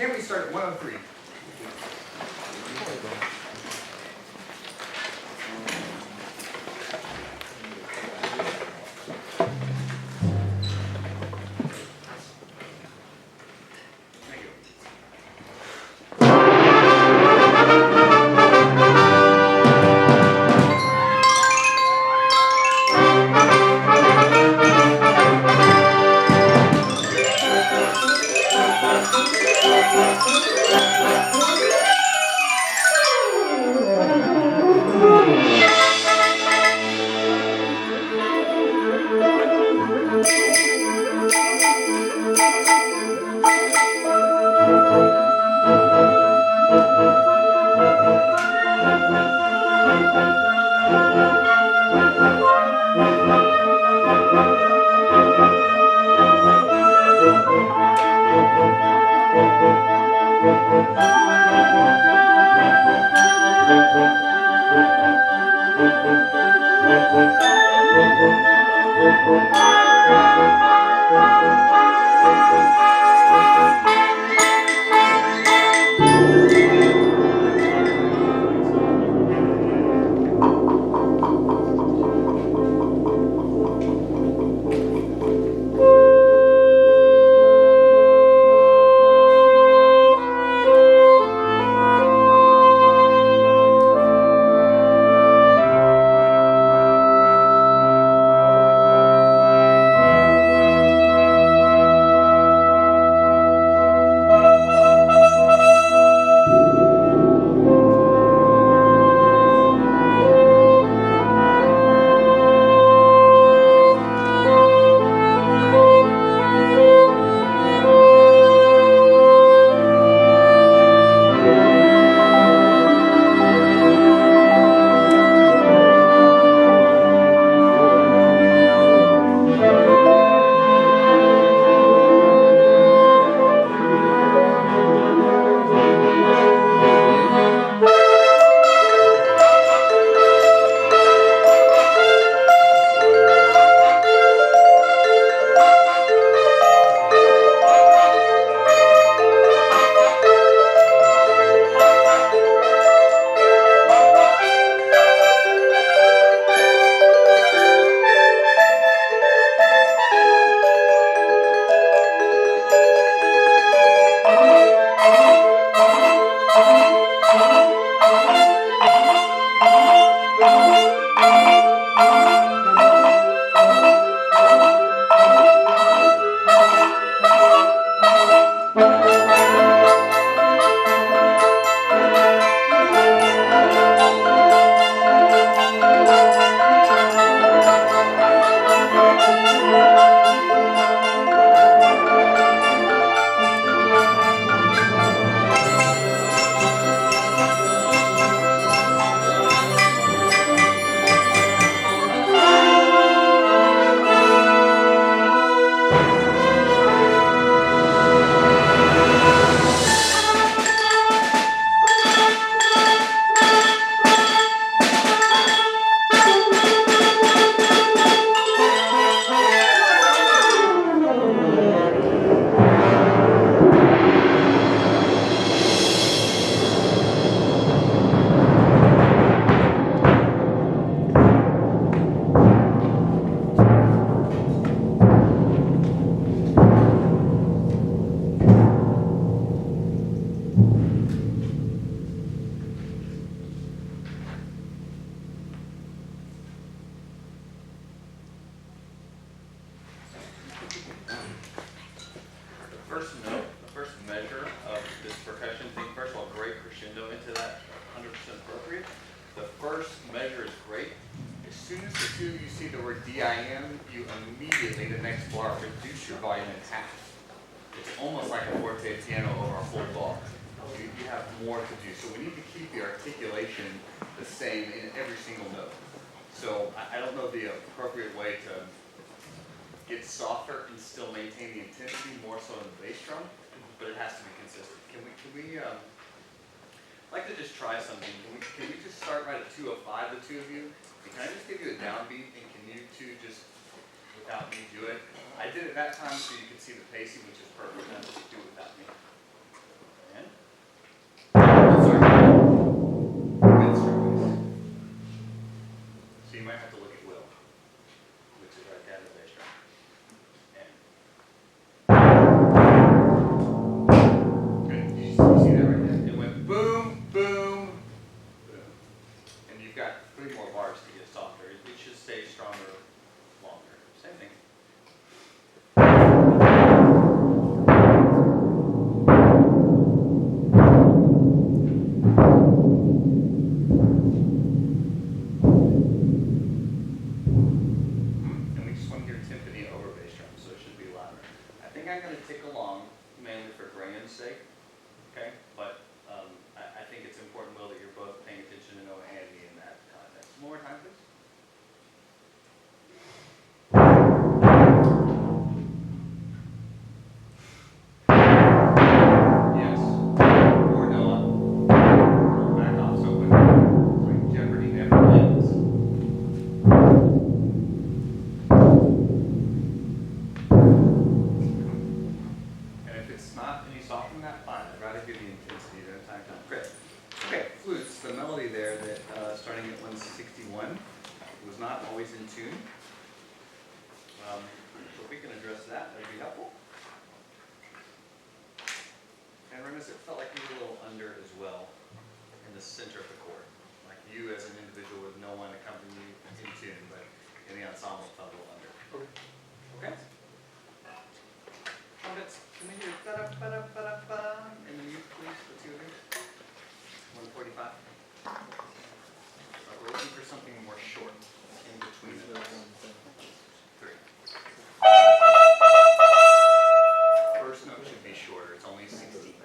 Can we start at 103? not any softer than that, fine. I'd rather give the intensity than time. Great. Okay, flutes, the melody there that starting at 161 was not always in tune. So if we can address that, that'd be helpful. And remember, it felt like you were a little under as well in the center of the chord. Like you as an individual with no one accompanying you in tune, but in the ensemble it felt a little under. Okay? Trumpets, can we hear da-da-ba-da-ba-da-ba? And then you, please, the two of you. 145. We're looking for something more short in between the notes. 3. First note should be shorter. It's only 16. Good.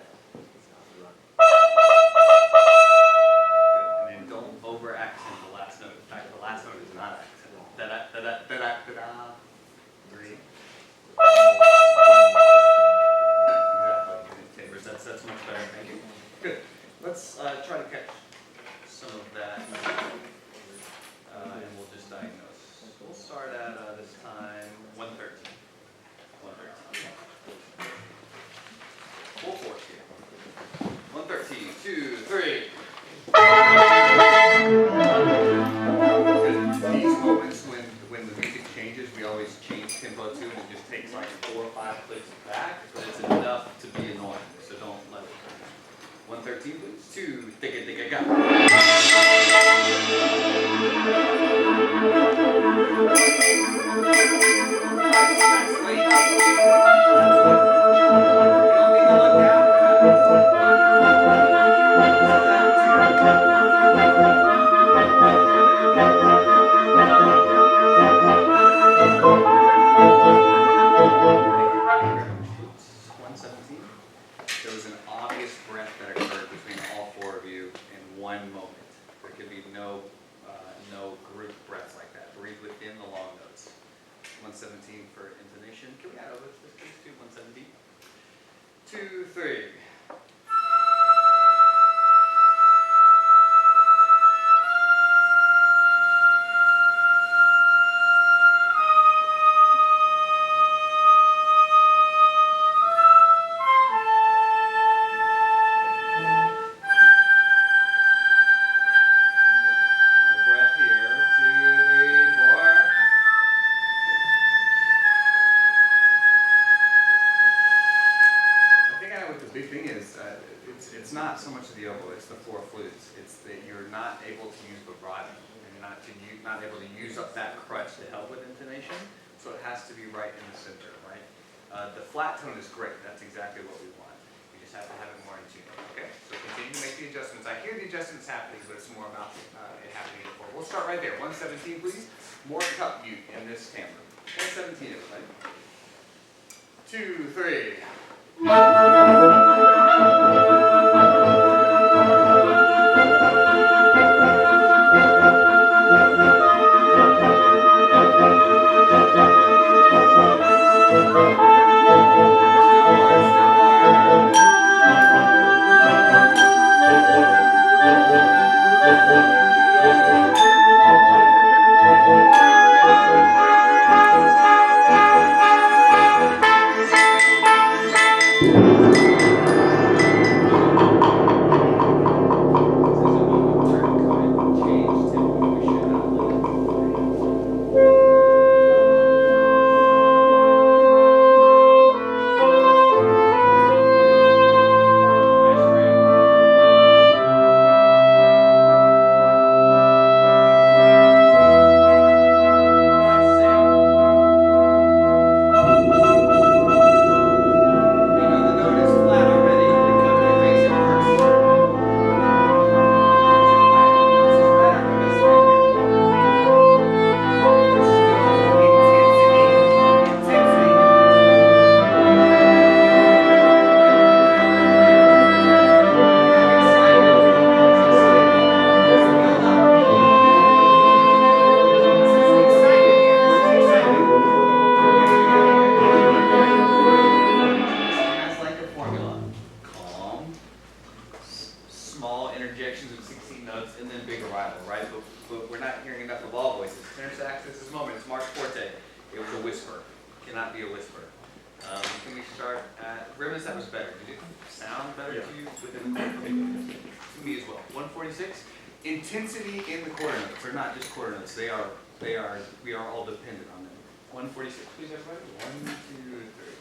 And then don't over accent the last note. In fact, the last note is not accented. Da-da-da-da-da-da-da. 3. Exactly. That's much better. Thank you. Good. Let's try to catch some of that, and we'll just diagnose. We'll start at this time 113. 113. Full force here. 113. 2, 3. Good. These moments when the music changes, we always change tempo too, and it just takes like 4 or 5 clicks back, but it's enough to be annoying. So don't let it. 113, please. 2, think it, go. There was an obvious breath that occurred between all 4 of you in one moment. There could be no group breaths like that. Breathe within the long notes. 117 for intonation. Can we add over this please to 117? 2, 3. It's not so much the oboe, it's the 4 flutes. It's that you're not able to use vibrato, and you're not able to use up that crutch to help with intonation, so it has to be right in the center, right? The flat tone is great, that's exactly what we want. We just have to have it more in tune, okay? So continue to make the adjustments. I hear the adjustments happening, but it's more about it happening before. We'll start right there, 117 please. More cup mute in this timbre. 117 everybody. 2, 3. But we're not hearing enough of all voices. Tenor sax, this is moment, it's March Forte. It was a whisper. It cannot be a whisper. Can we start at ribbons? That was better. Did it sound better to you within the quarter? To me as well. 146. Intensity in the quarter notes. They're not just quarter notes. We are all dependent on them. 146, please, everybody. 1, 2, 3.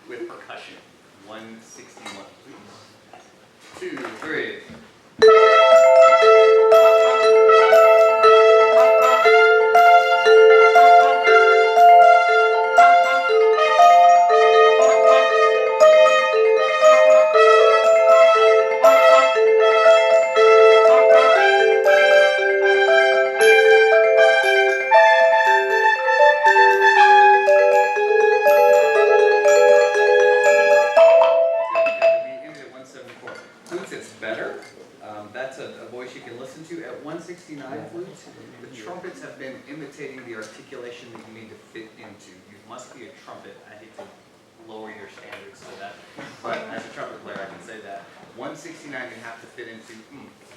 With percussion. 161, please. 2, 3. The trumpets have been imitating the articulation that you need to fit into. You must be a trumpet. I hate to lower your standards to that, but as a trumpet player, I can say that. 169 you have to fit into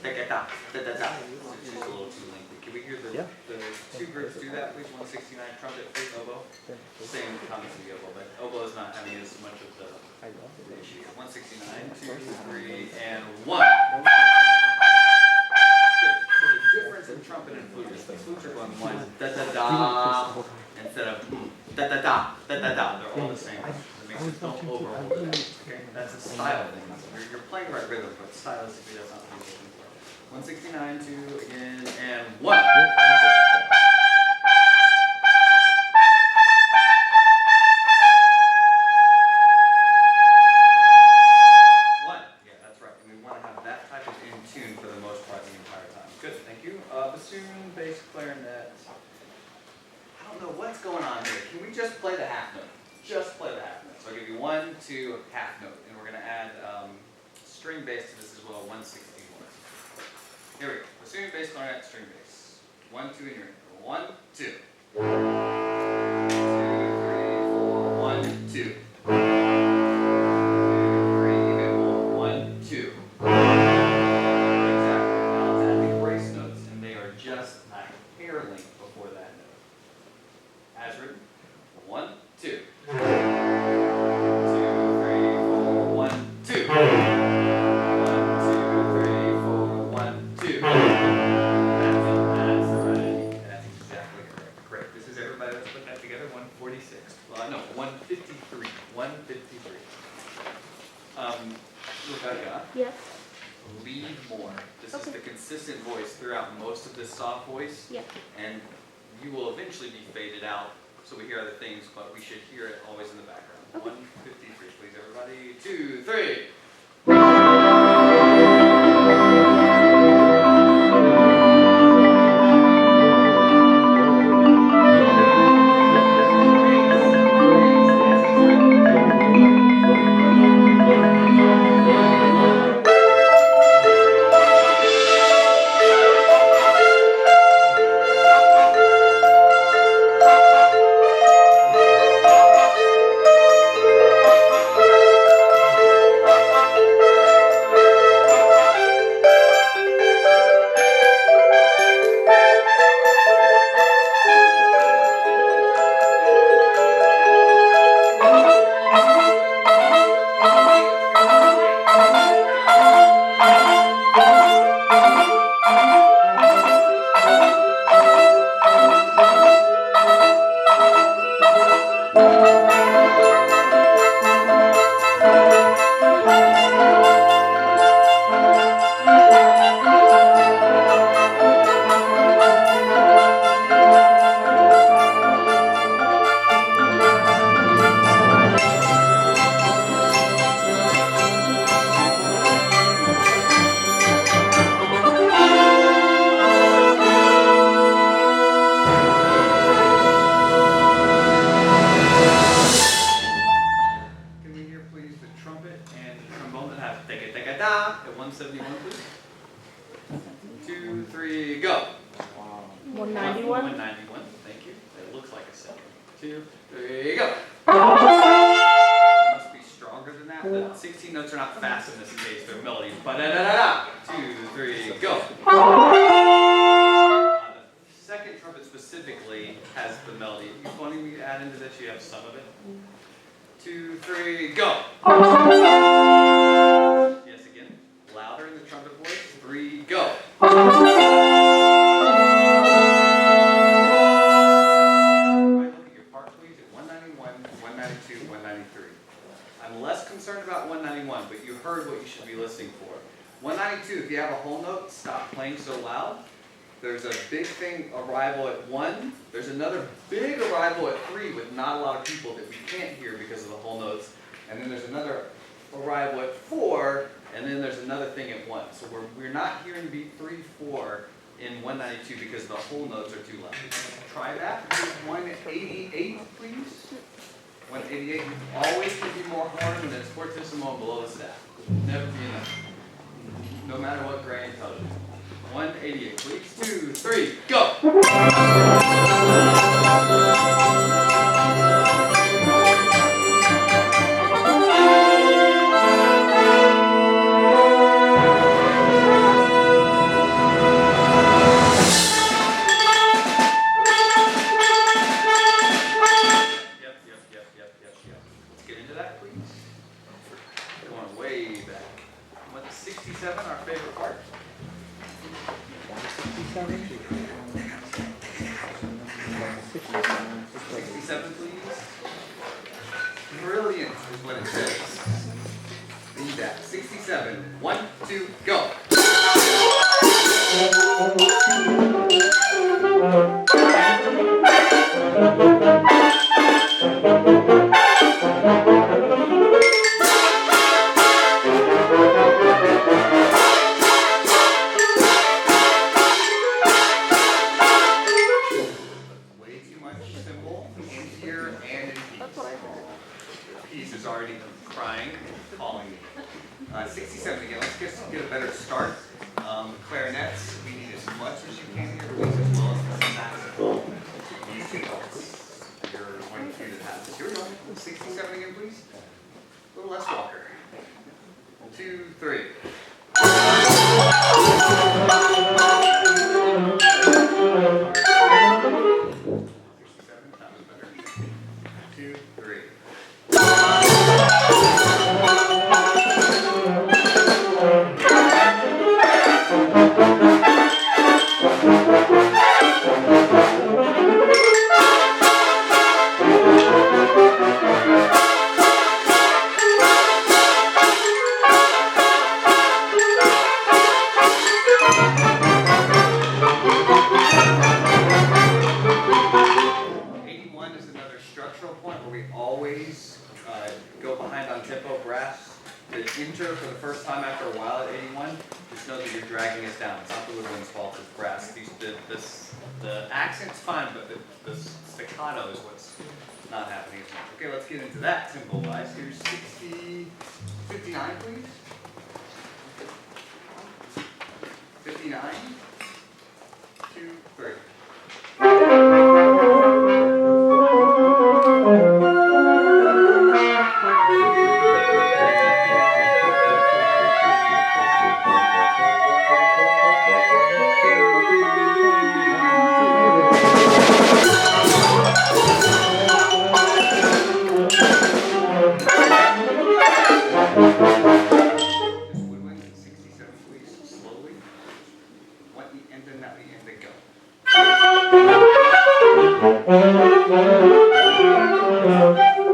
da-da-da, da-da-da. It's just a little too lengthy. Can we hear the two groups do that, please? 169 trumpet, please, oboe. Same comments to the oboe, but oboe is not having as much of the issue. 169, 2, 3, and 1. The difference in trumpet and flute is the flutes are going one da-da-da instead of da-da-da, da-da-da. They're all the same. That makes it don't overhold it. Okay? That's a style thing. You're playing the right rhythm, but stylistically that's not what you're looking for. 169, 2, again, and 1. Bassoon, bass, clarinet. I don't know what's going on here. Can we just play the half note? Just play the half note. So I'll give you 1, 2, half note. And we're going to add string bass to this as well, 161. Here we go. Bassoon, bass, clarinet, string bass. 1, 2, and you're in. 1, 2. 2, 3, 4, 1, 2. 153. Rebecca. Yes. Lead more. This is the consistent voice throughout most of this soft voice. Yeah. And you will eventually be faded out, so we hear other things, but we should hear it always in the background. Okay. 153, please, everybody. 2, 3. 3, go. 191. 191, thank you. It looks like a 7. 2, 3, go. Must be stronger than that. The 16 notes are not fast in this case, they're melodies. Ba-da-da-da-da. 2, 3, go. The second trumpet specifically has the melody. If you wanting me to add into this, you have some of it. 2, 3, go. Yes, again. Louder in the trumpet voice. 3, go. I'm less concerned about 191, but you heard what you should be listening for. 192, if you have a whole note, stop playing so loud. There's a big thing, arrival at 1. There's another big arrival at 3 with not a lot of people that we can't hear because of the whole notes. And then there's another arrival at 4, and then there's another thing at 1. So we're not hearing beat 3, 4 in 192 because the whole notes are too loud. Try that. 188, please. 188 always can be more harder than it's fortissimo below the staff. Never be enough. No matter what grain tells you. 188, please. 2, 3, go! Our favorite part. 67, please. Brilliant is what it says. Read that. 67. 1, 2, go. Piece is already crying, calling me. 67 again. Let's get a better start. Clarinets, we need as much as you can here, please, as well as the saxophone. These two notes. You're going to have this. Here we go. 67 again, please. A little less Walker. 2, 3. 67, that was better. 2, 3. Go behind on tempo brass to enter for the first time after a while at 81. Just know that you're dragging us down. It's not the woodwind's fault, it's brass. The accent's fine, but the staccato is what's not happening as much. Okay, let's get into that tempo wise. Here's 59, please. 59. 2, 3.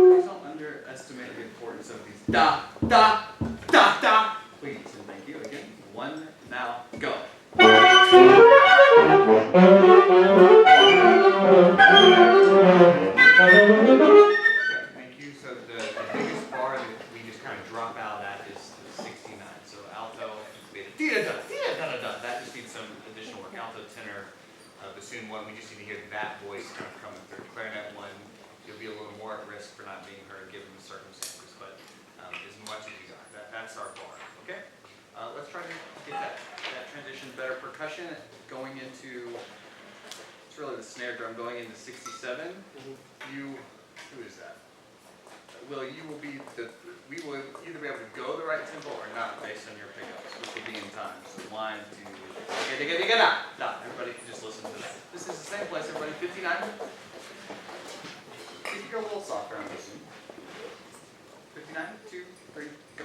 Please don't underestimate the importance of these da, da, da, da. Please and thank you. Again, 1, now, go. Okay, thank you. So the biggest bar that we just kind of drop out at is the 69. So alto, we have da-da-da. That just needs some additional work. Alto, tenor, bassoon 1, we just need to hear that voice kind of coming through. Clarinet 1, you'll be a little more at risk for not being heard given the circumstances, but as much as you got, that's our bar, okay? Let's try to get that transition better. Percussion going into, it's really the snare drum going into 67. Who is that? We will either be able to go the right tempo or not based on your pickups, which will be in time. So 1, 2, everybody can just listen to that. This is the same place, everybody. 59. If you go a little softer, I'm listening. 59, 2, 3, go.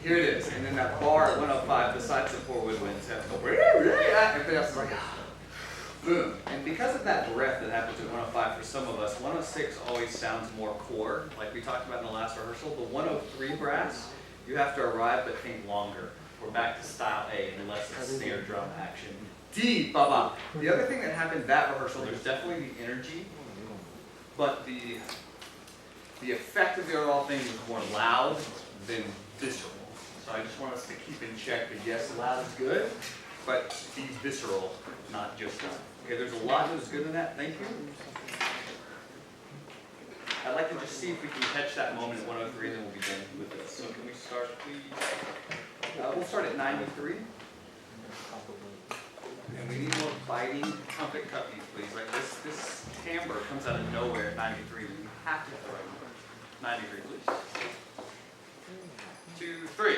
Here it is, and then that bar at 105, besides the 4 woodwinds, have to go, everybody else is like, boom. And because of that breath that happens at 105 for some of us, 106 always sounds more core, like we talked about in the last rehearsal. The 103 brass, you have to arrive but think longer. We're back to style A, unless it's snare drum action. D, ba-ba. The other thing that happened that rehearsal, there's definitely the energy, but the effect of the overall thing is more loud than visceral. So I just want us to keep in check that yes, loud is good, but be visceral, not just loud. Okay, there's a lot that was good in that. Thank you. I'd like to just see if we can catch that moment at 103, then we'll begin with this. So can we start, please? We'll start at 93. And we need more biting trumpet cut beats, please. Like this timbre comes out of nowhere at 93. We have to throw it. 93, please. 2, 3.